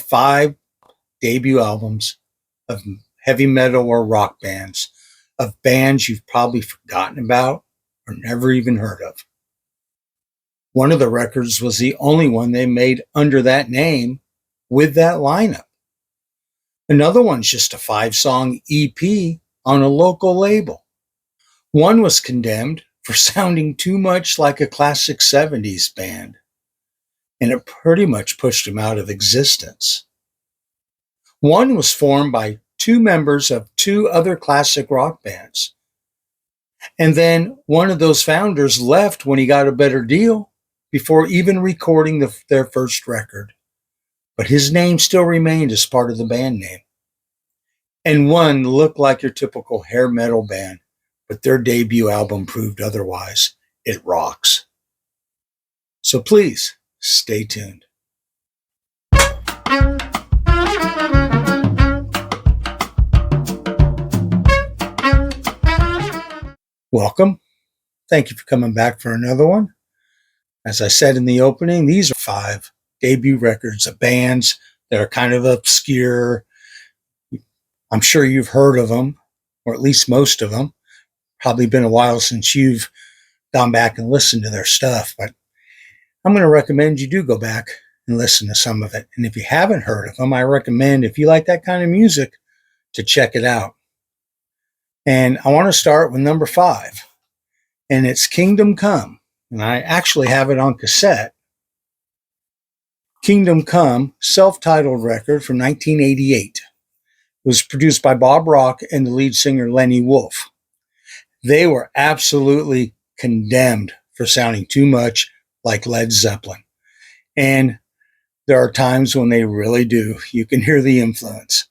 5 debut albums of heavy metal or rock bands, of bands you've probably forgotten about or never even heard of. One of the records was the only one they made under that name with that lineup. Another one's just a 5-song EP on a local label. One was condemned for sounding too much like a classic 70s band, and it pretty much pushed him out of existence. One was formed by 2 members of 2 other classic rock bands. And then one of those founders left when he got a better deal before even recording their first record. But his name still remained as part of the band name. And one looked like your typical hair metal band, but their debut album proved otherwise. It rocks. So please, stay tuned. Welcome. Thank you for coming back for another one. As I said in the opening, these are 5 debut records of bands that are kind of obscure. I'm sure you've heard of them, or at least most of them. Probably been a while since you've gone back and listened to their stuff, but I'm going to recommend you do go back and listen to some of it. And if you haven't heard of them, I recommend, if you like that kind of music, to check it out. And I want to start with number 5, and it's Kingdom Come. And I actually have it on cassette. Kingdom Come, self-titled record from 1988. It was produced by Bob Rock and the lead singer Lenny Wolf. They were absolutely condemned for sounding too much like Led Zeppelin. And there are times when they really do. You can hear the influence.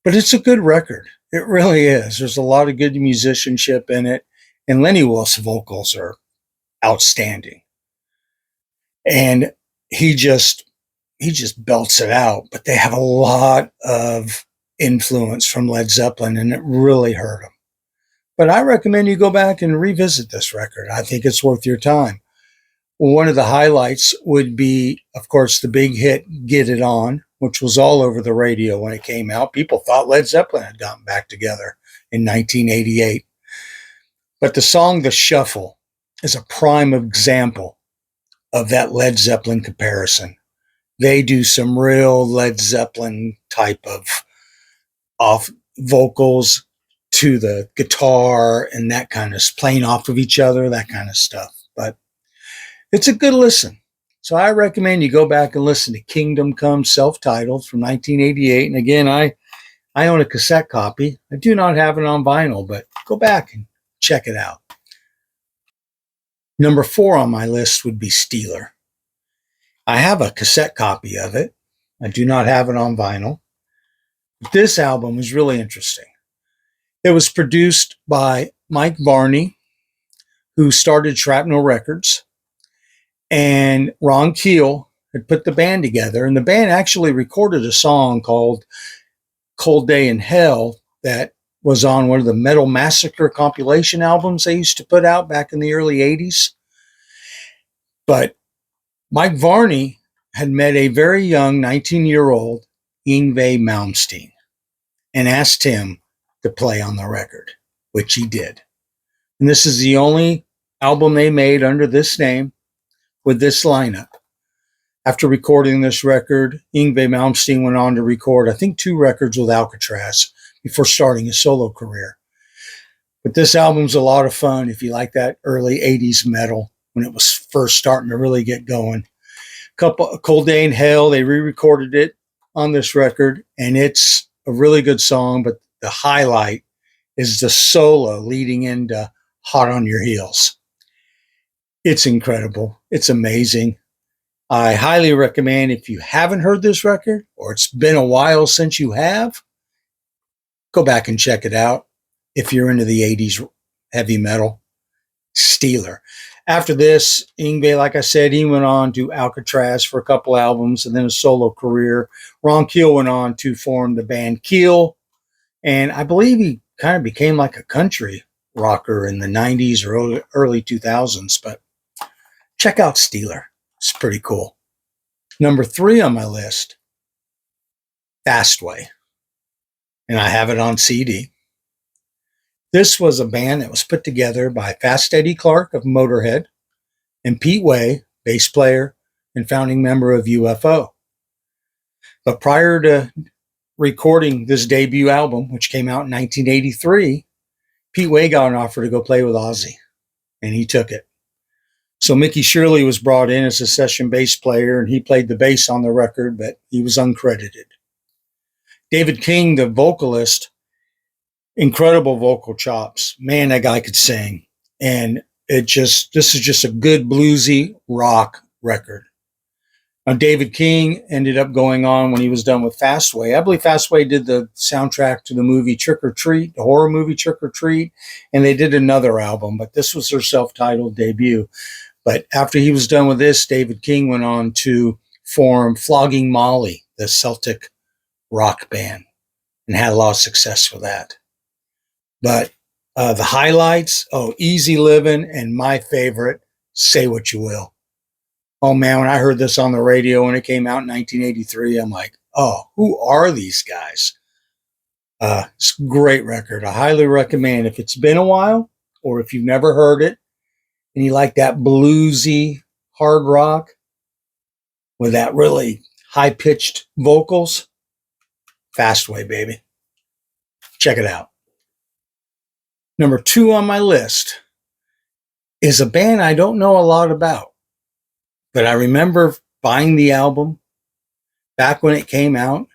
But it's a good record. It really is. There's a lot of good musicianship in it. And Lenny Wolf's vocals are outstanding. And he just belts it out. But they have a lot of influence from Led Zeppelin, and it really hurt him. But I recommend you go back and revisit this record. I think it's worth your time. One of the highlights would be, of course, the big hit Get It On, which was all over the radio when it came out. People thought Led Zeppelin had gotten back together in 1988. But the song The Shuffle is a prime example of that Led Zeppelin comparison. They do some real Led Zeppelin type of off vocals to the guitar and that kind of playing off of each other, that kind of stuff. But it's a good listen. So I recommend you go back and listen to Kingdom Come, self-titled from 1988. And again, I own a cassette copy. I do not have it on vinyl, but go back and check it out. Number 4 on my list would be Steeler. I have a cassette copy of it. I do not have it on vinyl. But this album is really interesting. It was produced by Mike Varney, who started Shrapnel Records, and Ron Keel had put the band together. And the band actually recorded a song called Cold Day in Hell that was on one of the Metal Massacre compilation albums they used to put out back in the early 80s. But Mike Varney had met a very young 19-year-old Yngwie Malmsteen and asked him to play on the record, which he did. And this is the only album they made under this name with this lineup. After recording this record, Yngwie Malmsteen went on to record, I think, 2 records with Alcatraz before starting his solo career. But this album's a lot of fun if you like that early 80s metal when it was first starting to really get going. Cold Day in Hell, they re-recorded it on this record, and it's a really good song, but the highlight is the solo leading into Hot on Your Heels. It's incredible. It's amazing. I highly recommend, if you haven't heard this record, or it's been a while since you have, go back and check it out. If you're into the 80s heavy metal, Steeler. After this, Yngwie, like I said, he went on to Alcatraz for a couple albums and then a solo career. Ron Keel went on to form the band Keel, and I believe he kind of became like a country rocker in the 90s or early 2000s, but check out Steeler. It's pretty cool. Number 3 on my list Fastway, and I have it on CD. This was a band that was put together by Fast Eddie Clark of Motorhead and Pete Way, bass player and founding member of UFO. But prior to recording this debut album, which came out in 1983, Pete Way got an offer to go play with Ozzy, and he took it. So Mickey Shirley was brought in as a session bass player, and he played the bass on the record, but he was uncredited. David King, the vocalist, incredible vocal chops. Man, that guy could sing. And this is just a good bluesy rock record. Now, David King ended up going on when he was done with Fastway. I believe Fastway did the soundtrack to the movie Trick or Treat, the horror movie Trick or Treat, and they did another album, but this was their self-titled debut. But after he was done with this, David King went on to form Flogging Molly, the Celtic rock band, and had a lot of success with that. But the highlights, Easy Living, and my favorite, Say What You Will. Oh man, when I heard this on the radio when it came out in 1983, I'm like, oh, who are these guys? It's a great record. I highly recommend if it's been a while or if you've never heard it and you like that bluesy hard rock with that really high-pitched vocals, Fastway, baby. Check it out. Number 2 on my list is a band I don't know a lot about, but I remember buying the album back when it came out.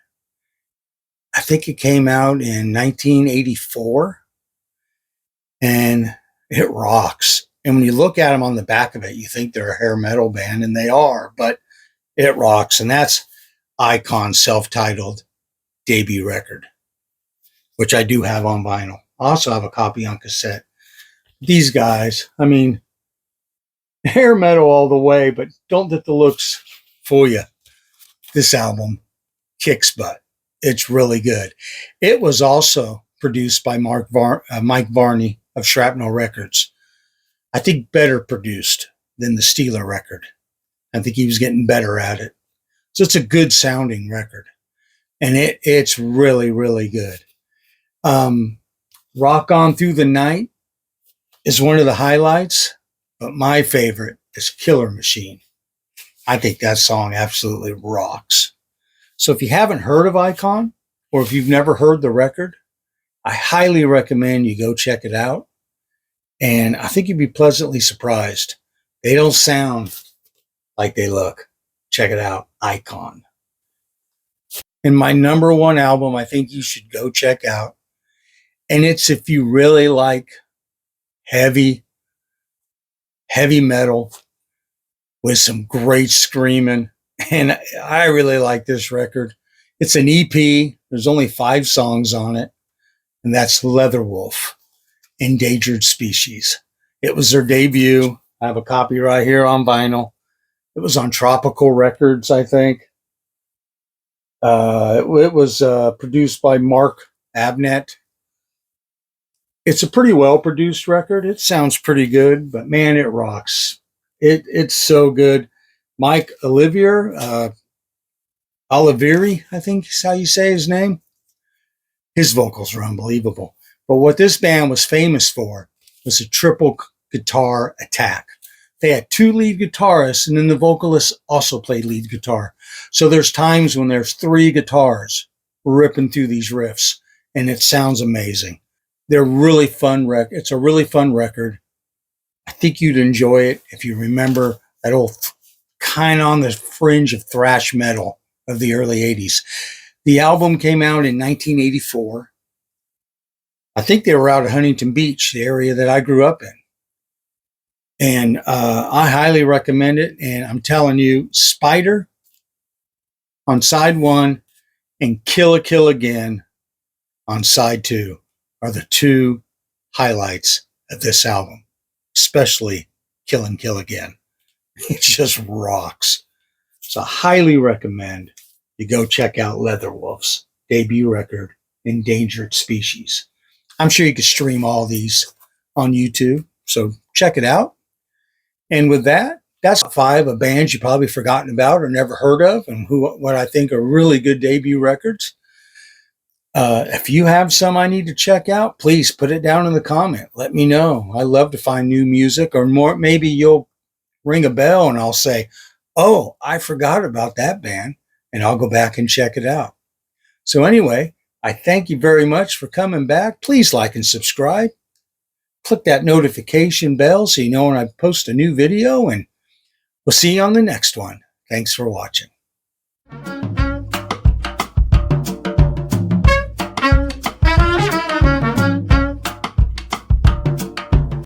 I think it came out in 1984, and it rocks. And when you look at them on the back of it, you think they're a hair metal band, and they are, but it rocks. And that's Icon's self-titled debut record, which I do have on vinyl. I also have a copy on cassette. These guys, I mean, hair metal all the way, but don't let the looks fool you. This album kicks butt. It's really good. It was also produced by Mike Varney of Shrapnel Records. I think better produced than the Steeler record. I think he was getting better at it. So it's a good sounding record. And it's really, really good. Rock On Through the Night is one of the highlights, but my favorite is Killer Machine. I think that song absolutely rocks. So if you haven't heard of Icon, or if you've never heard the record, I highly recommend you go check it out. And I think you'd be pleasantly surprised. They don't sound like they look. Check it out, Icon. And my number 1 album I think you should go check out, and it's if you really like heavy metal with some great screaming. And I really like this record. It's an EP. There's only 5 songs on it. And that's Leatherwolf, Endangered Species. It was their debut. I have a copy right here on vinyl. It was on Tropical Records, I think. It was produced by Mark Abnett. It's a pretty well-produced record. It sounds pretty good, but man, it rocks. It's so good. Mike Olivieri, I think is how you say his name. His vocals are unbelievable. But what this band was famous for was a triple guitar attack. They had 2 lead guitarists, and then the vocalist also played lead guitar. So there's times when there's 3 guitars ripping through these riffs, and it sounds amazing. They're really fun It's a really fun record. I think you'd enjoy it if you remember that old kind of on the fringe of thrash metal of the early 80s. The album came out in 1984. I think they were out at Huntington Beach, the area that I grew up in. And I highly recommend it. And I'm telling you, Spider on side 1 and Kill a Kill Again on side 2 are the 2 highlights of this album, especially Kill and Kill Again. It just rocks. So I highly recommend you go check out Leatherwolf's debut record, Endangered Species. I'm sure you can stream all these on YouTube, so check it out. And with that, that's 5 of bands you've probably forgotten about or never heard of, and what I think are really good debut records. If you have some I need to check out, please put it down in the comment. Let me know. I love to find new music, or more. Maybe you'll ring a bell and I'll say, oh, I forgot about that band, and I'll go back and check it out. So anyway, I thank you very much for coming back. Please like and subscribe. Click that notification bell so you know when I post a new video, and we'll see you on the next one. Thanks for watching.